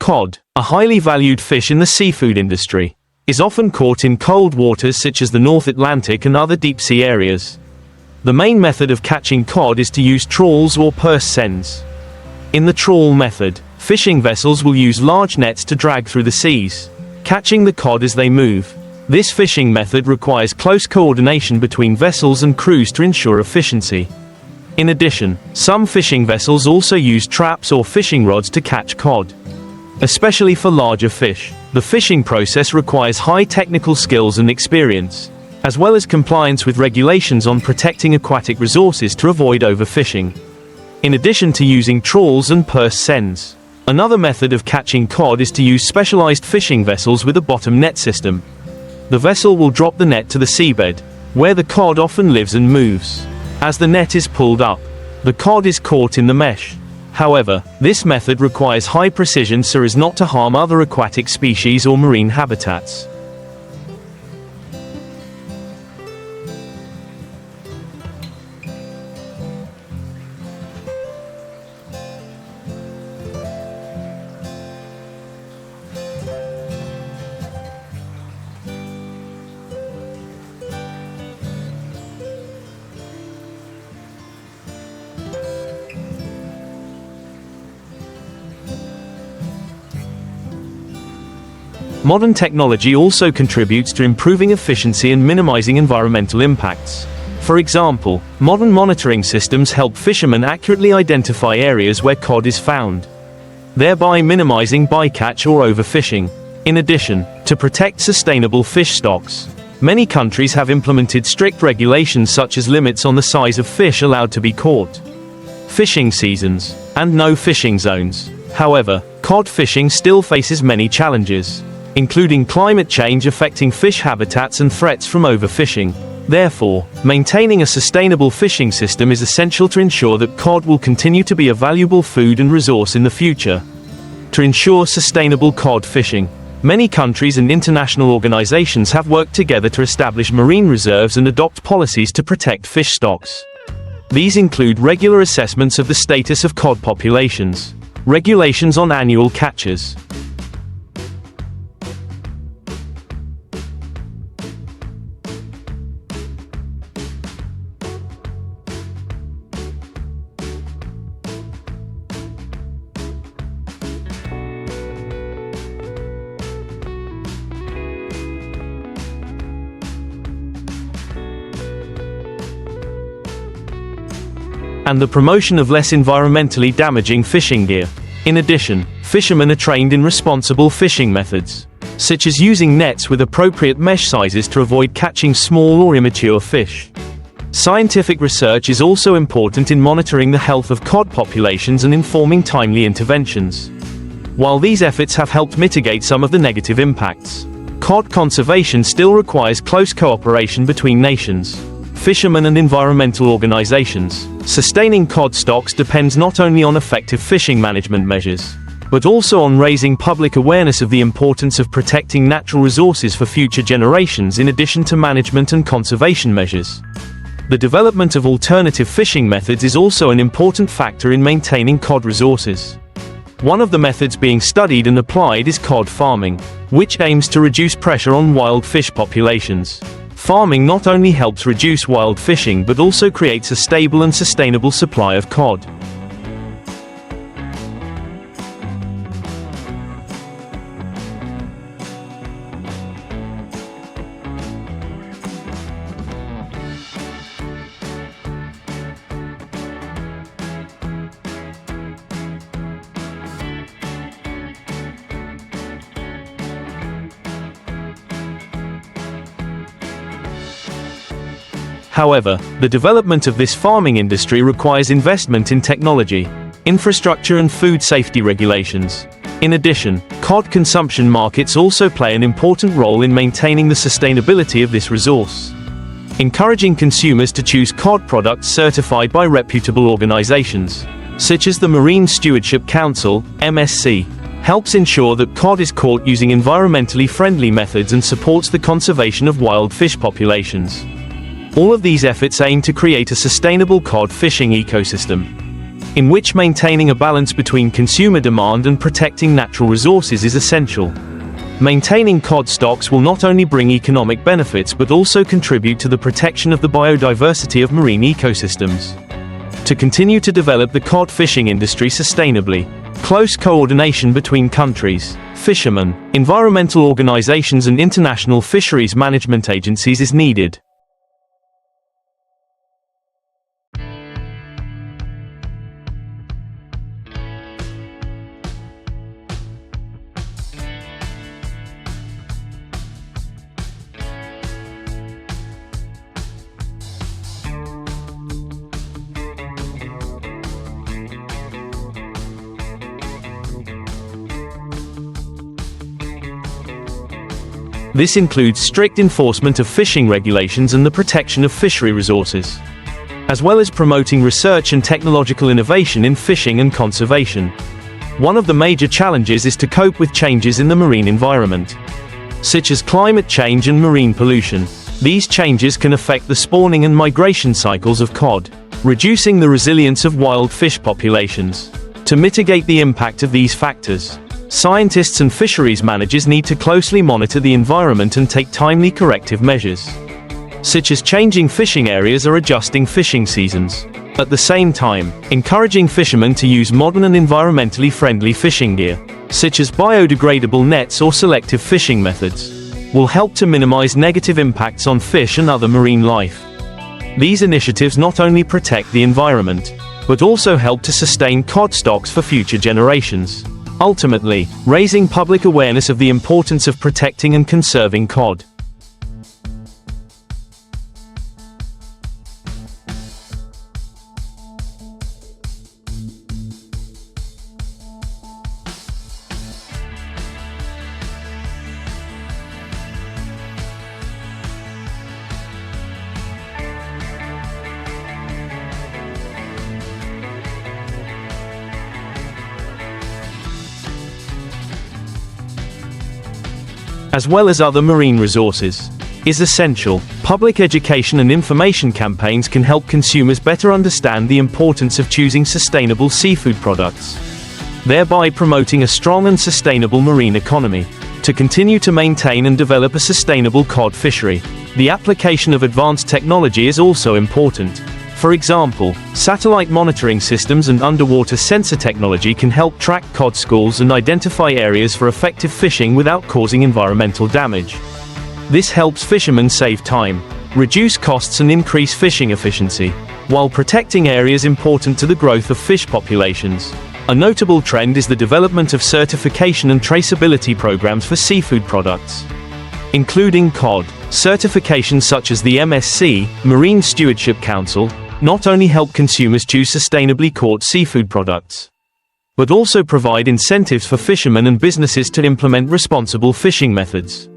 Cod, a highly valued fish in the seafood industry, is often caught in cold waters such as the North Atlantic and other deep-sea areas. The main method of catching cod is to use trawls or purse seines. In the trawl method, fishing vessels will use large nets to drag through the seas, catching the cod as they move. This fishing method requires close coordination between vessels and crews to ensure efficiency. In addition, some fishing vessels also use traps or fishing rods to catch cod. Especially for larger fish, the fishing process requires high technical skills and experience, as well as compliance with regulations on protecting aquatic resources to avoid overfishing. In addition to using trawls and purse seines, another method of catching cod is to use specialized fishing vessels with a bottom net system. The vessel will drop the net to the seabed, where the cod often lives and moves. As the net is pulled up, the cod is caught in the mesh. However, this method requires high precision so as not to harm other aquatic species or marine habitats. Modern technology also contributes to improving efficiency and minimizing environmental impacts. For example, modern monitoring systems help fishermen accurately identify areas where cod is found, thereby minimizing bycatch or overfishing. In addition, to protect sustainable fish stocks, many countries have implemented strict regulations such as limits on the size of fish allowed to be caught, fishing seasons, and no fishing zones. However, cod fishing still faces many challenges, including climate change affecting fish habitats and threats from overfishing. Therefore, maintaining a sustainable fishing system is essential to ensure that cod will continue to be a valuable food and resource in the future. To ensure sustainable cod fishing, many countries and international organizations have worked together to establish marine reserves and adopt policies to protect fish stocks. These include regular assessments of the status of cod populations, regulations on annual catches, and the promotion of less environmentally damaging fishing gear. In addition, fishermen are trained in responsible fishing methods, such as using nets with appropriate mesh sizes to avoid catching small or immature fish. Scientific research is also important in monitoring the health of cod populations and informing timely interventions. While these efforts have helped mitigate some of the negative impacts, cod conservation still requires close cooperation between nations, fishermen and environmental organizations. Sustaining cod stocks depends not only on effective fishing management measures, but also on raising public awareness of the importance of protecting natural resources for future generations in addition to management and conservation measures. The development of alternative fishing methods is also an important factor in maintaining cod resources. One of the methods being studied and applied is cod farming, which aims to reduce pressure on wild fish populations. Farming not only helps reduce wild fishing but also creates a stable and sustainable supply of cod. However, the development of this farming industry requires investment in technology, infrastructure and food safety regulations. In addition, cod consumption markets also play an important role in maintaining the sustainability of this resource. Encouraging consumers to choose cod products certified by reputable organizations, such as the Marine Stewardship Council, MSC, helps ensure that cod is caught using environmentally friendly methods and supports the conservation of wild fish populations. All of these efforts aim to create a sustainable cod fishing ecosystem. in which maintaining a balance between consumer demand and protecting natural resources is essential. Maintaining cod stocks will not only bring economic benefits but also contribute to the protection of the biodiversity of marine ecosystems. To continue to develop the cod fishing industry sustainably, close coordination between countries, fishermen, environmental organizations and international fisheries management agencies is needed. This includes strict enforcement of fishing regulations and the protection of fishery resources, as well as promoting research and technological innovation in fishing and conservation. One of the major challenges is to cope with changes in the marine environment, such as climate change and marine pollution. These changes can affect the spawning and migration cycles of cod, reducing the resilience of wild fish populations. To mitigate the impact of these factors, scientists and fisheries managers need to closely monitor the environment and take timely corrective measures, such as changing fishing areas or adjusting fishing seasons. At the same time, encouraging fishermen to use modern and environmentally friendly fishing gear, such as biodegradable nets or selective fishing methods, will help to minimize negative impacts on fish and other marine life. These initiatives not only protect the environment, but also help to sustain cod stocks for future generations, ultimately raising public awareness of the importance of protecting and conserving cod. As well as other marine resources, is essential. Public education and information campaigns can help consumers better understand the importance of choosing sustainable seafood products, thereby promoting a strong and sustainable marine economy. To continue to maintain and develop a sustainable cod fishery, the application of advanced technology is also important. For example, satellite monitoring systems and underwater sensor technology can help track cod schools and identify areas for effective fishing without causing environmental damage. This helps fishermen save time, reduce costs and increase fishing efficiency, while protecting areas important to the growth of fish populations. A notable trend is the development of certification and traceability programs for seafood products, including cod. Certifications such as the MSC, Marine Stewardship Council, not only help consumers choose sustainably caught seafood products, but also provide incentives for fishermen and businesses to implement responsible fishing methods.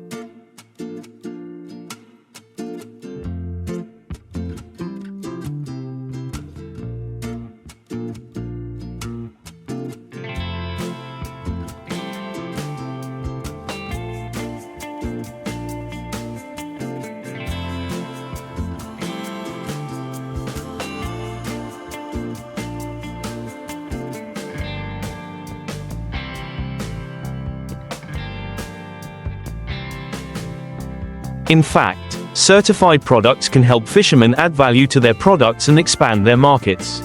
In fact, certified products can help fishermen add value to their products and expand their markets,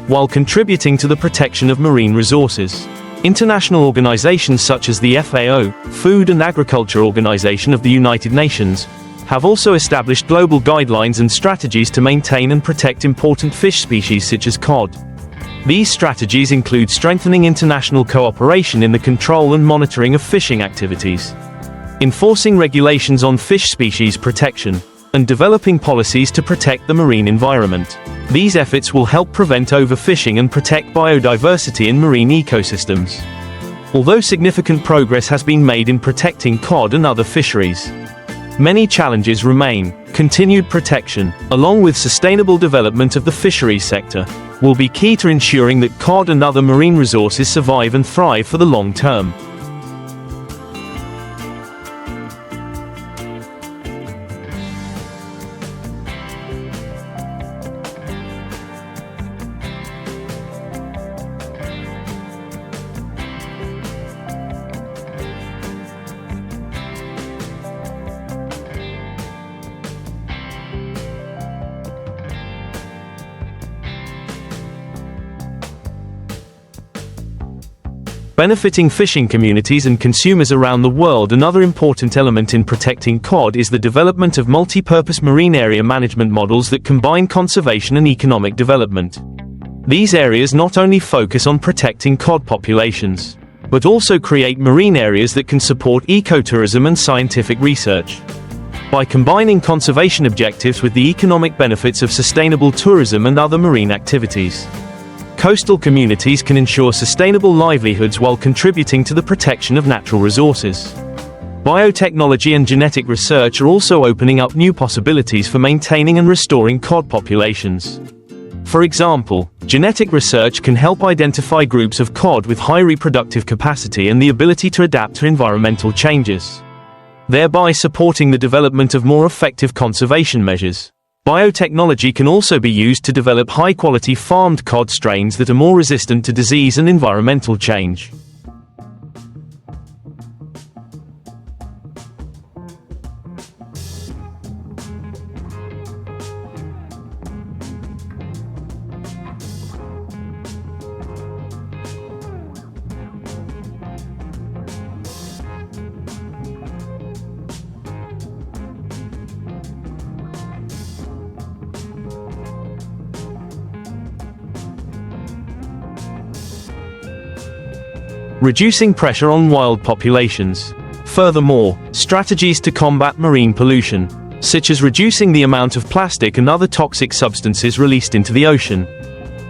while contributing to the protection of marine resources. International organizations such as the FAO, Food and Agriculture Organization of the United Nations, have also established global guidelines and strategies to maintain and protect important fish species such as cod. These strategies include strengthening international cooperation in the control and monitoring of fishing activities, enforcing regulations on fish species protection, and developing policies to protect the marine environment. These efforts will help prevent overfishing and protect biodiversity in marine ecosystems. Although significant progress has been made in protecting cod and other fisheries, many challenges remain. Continued protection, along with sustainable development of the fisheries sector, will be key to ensuring that cod and other marine resources survive and thrive for the long term. Benefiting fishing communities and consumers around the world. Another important element in protecting cod is the development of multi-purpose marine area management models that combine conservation and economic development. These areas not only focus on protecting cod populations, but also create marine areas that can support ecotourism and scientific research. By combining conservation objectives with the economic benefits of sustainable tourism and other marine activities, coastal communities can ensure sustainable livelihoods while contributing to the protection of natural resources. Biotechnology and genetic research are also opening up new possibilities for maintaining and restoring cod populations. For example, genetic research can help identify groups of cod with high reproductive capacity and the ability to adapt to environmental changes, thereby supporting the development of more effective conservation measures. Biotechnology can also be used to develop high-quality farmed cod strains that are more resistant to disease and environmental change. Reducing pressure on wild populations. Furthermore, strategies to combat marine pollution, such as reducing the amount of plastic and other toxic substances released into the ocean,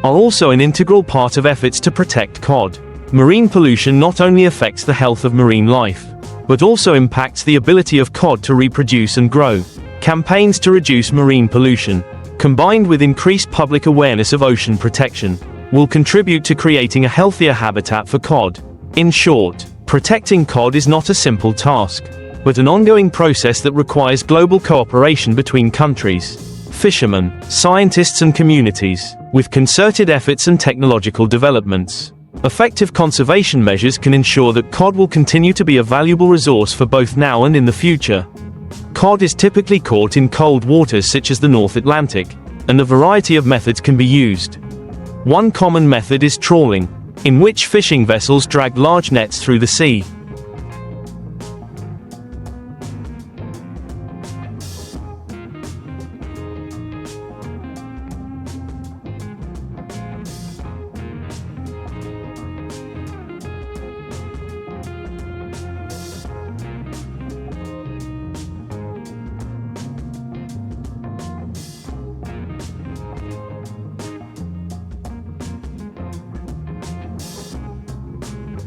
are also an integral part of efforts to protect cod. Marine pollution not only affects the health of marine life, but also impacts the ability of cod to reproduce and grow. Campaigns to reduce marine pollution, combined with increased public awareness of ocean protection, will contribute to creating a healthier habitat for cod. In short, protecting cod is not a simple task, but an ongoing process that requires global cooperation between countries, fishermen, scientists and communities, with concerted efforts and technological developments. Effective conservation measures can ensure that cod will continue to be a valuable resource for both now and in the future. Cod is typically caught in cold waters such as the North Atlantic, and a variety of methods can be used. One common method is trawling, in which fishing vessels drag large nets through the sea.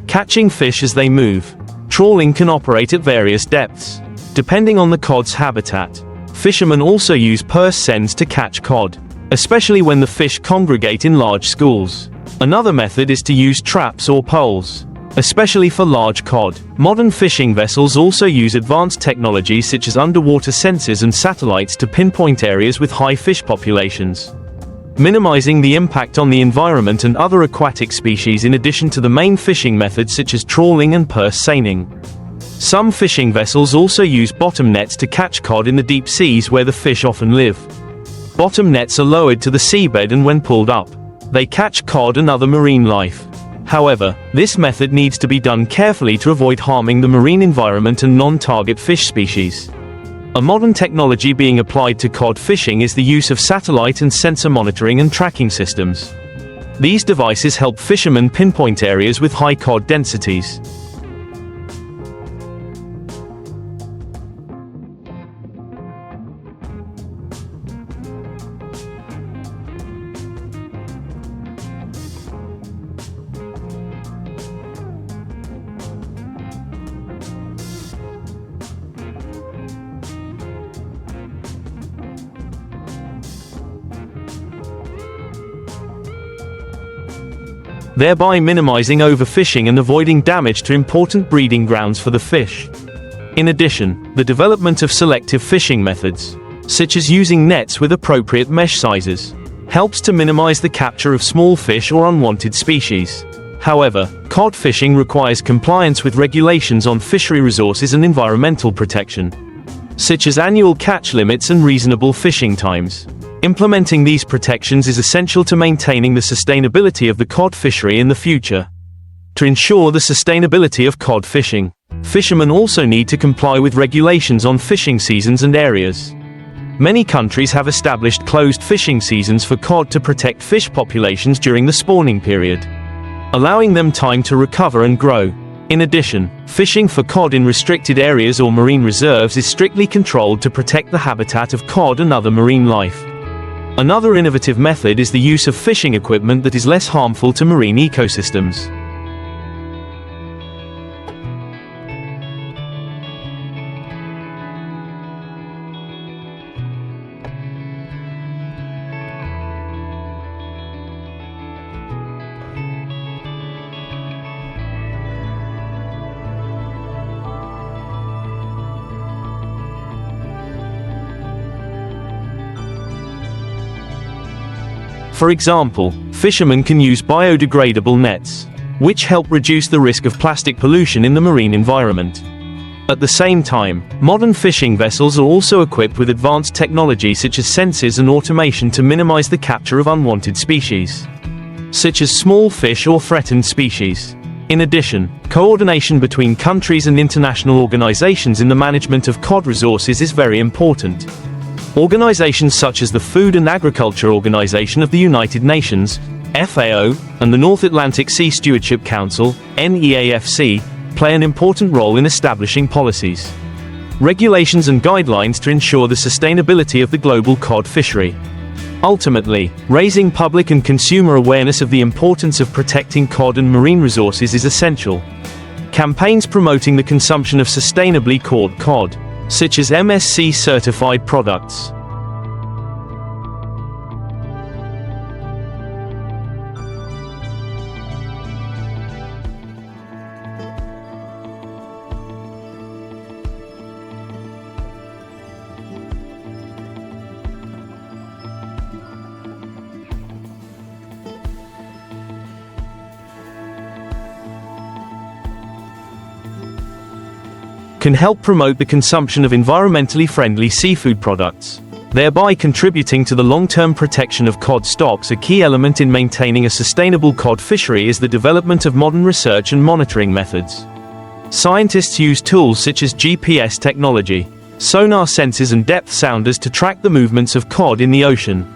Catching fish as they move. Trawling can operate at various depths, depending on the cod's habitat. Fishermen also use purse seines to catch cod, especially when the fish congregate in large schools. Another method is to use traps or poles, especially for large cod. Modern fishing vessels also use advanced technology such as underwater sensors and satellites to pinpoint areas with high fish populations, minimizing the impact on the environment and other aquatic species in addition to the main fishing methods such as trawling and purse seining. Some fishing vessels also use bottom nets to catch cod in the deep seas where the fish often live. Bottom nets are lowered to the seabed and when pulled up, they catch cod and other marine life. However, this method needs to be done carefully to avoid harming the marine environment and non-target fish species. A modern technology being applied to cod fishing is the use of satellite and sensor monitoring and tracking systems. These devices help fishermen pinpoint areas with high cod densities. Thereby minimizing overfishing and avoiding damage to important breeding grounds for the fish. In addition, the development of selective fishing methods, such as using nets with appropriate mesh sizes, helps to minimize the capture of small fish or unwanted species. However, cod fishing requires compliance with regulations on fishery resources and environmental protection, such as annual catch limits and reasonable fishing times. Implementing these protections is essential to maintaining the sustainability of the cod fishery in the future. To ensure the sustainability of cod fishing, fishermen also need to comply with regulations on fishing seasons and areas. Many countries have established closed fishing seasons for cod to protect fish populations during the spawning period, allowing them time to recover and grow. In addition, fishing for cod in restricted areas or marine reserves is strictly controlled to protect the habitat of cod and other marine life. Another innovative method is the use of fishing equipment that is less harmful to marine ecosystems. For example, fishermen can use biodegradable nets, which help reduce the risk of plastic pollution in the marine environment. At the same time, modern fishing vessels are also equipped with advanced technology such as sensors and automation to minimize the capture of unwanted species, such as small fish or threatened species. In addition, coordination between countries and international organizations in the management of cod resources is very important. Organizations such as the Food and Agriculture Organization of the United Nations, FAO, and the North Atlantic Sea Stewardship Council, NEAFC, play an important role in establishing policies, regulations and guidelines to ensure the sustainability of the global cod fishery. Ultimately, raising public and consumer awareness of the importance of protecting cod and marine resources is essential. Campaigns promoting the consumption of sustainably caught cod, such as MSC-certified products, can help promote the consumption of environmentally friendly seafood products, thereby contributing to the long-term protection of cod stocks. A key element in maintaining a sustainable cod fishery is the development of modern research and monitoring methods. Scientists use tools such as GPS technology, sonar sensors and depth sounders to track the movements of cod in the ocean.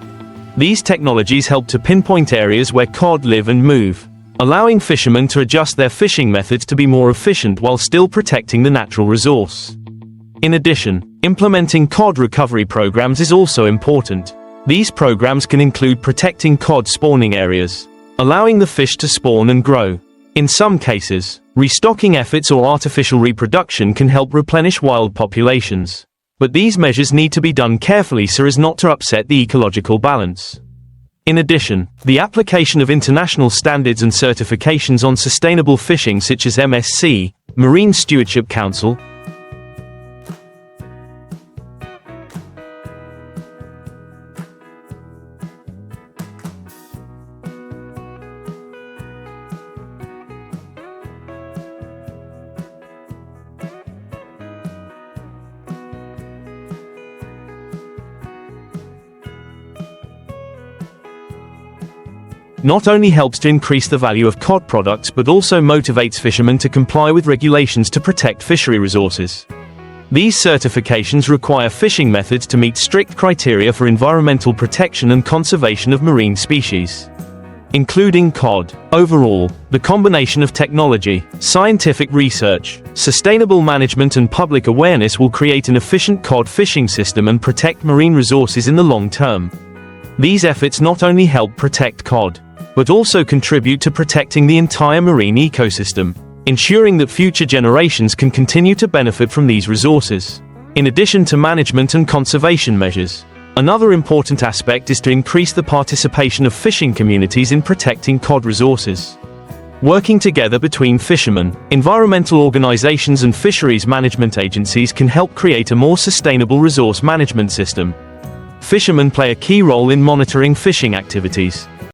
These technologies help to pinpoint areas where cod live and move, allowing fishermen to adjust their fishing methods to be more efficient while still protecting the natural resource. In addition, implementing cod recovery programs is also important. These programs can include protecting cod spawning areas, allowing the fish to spawn and grow. In some cases, restocking efforts or artificial reproduction can help replenish wild populations. But these measures need to be done carefully so as not to upset the ecological balance. In addition, the application of international standards and certifications on sustainable fishing such as MSC, Marine Stewardship Council, not only helps to increase the value of cod products but also motivates fishermen to comply with regulations to protect fishery resources. These certifications require fishing methods to meet strict criteria for environmental protection and conservation of marine species, including cod. Overall, the combination of technology, scientific research, sustainable management and public awareness will create an efficient cod fishing system and protect marine resources in the long term. These efforts not only help protect cod, but also contribute to protecting the entire marine ecosystem, ensuring that future generations can continue to benefit from these resources. In addition to management and conservation measures, another important aspect is to increase the participation of fishing communities in protecting cod resources. Working together between fishermen, environmental organizations and fisheries management agencies can help create a more sustainable resource management system. Fishermen play a key role in monitoring fishing activities,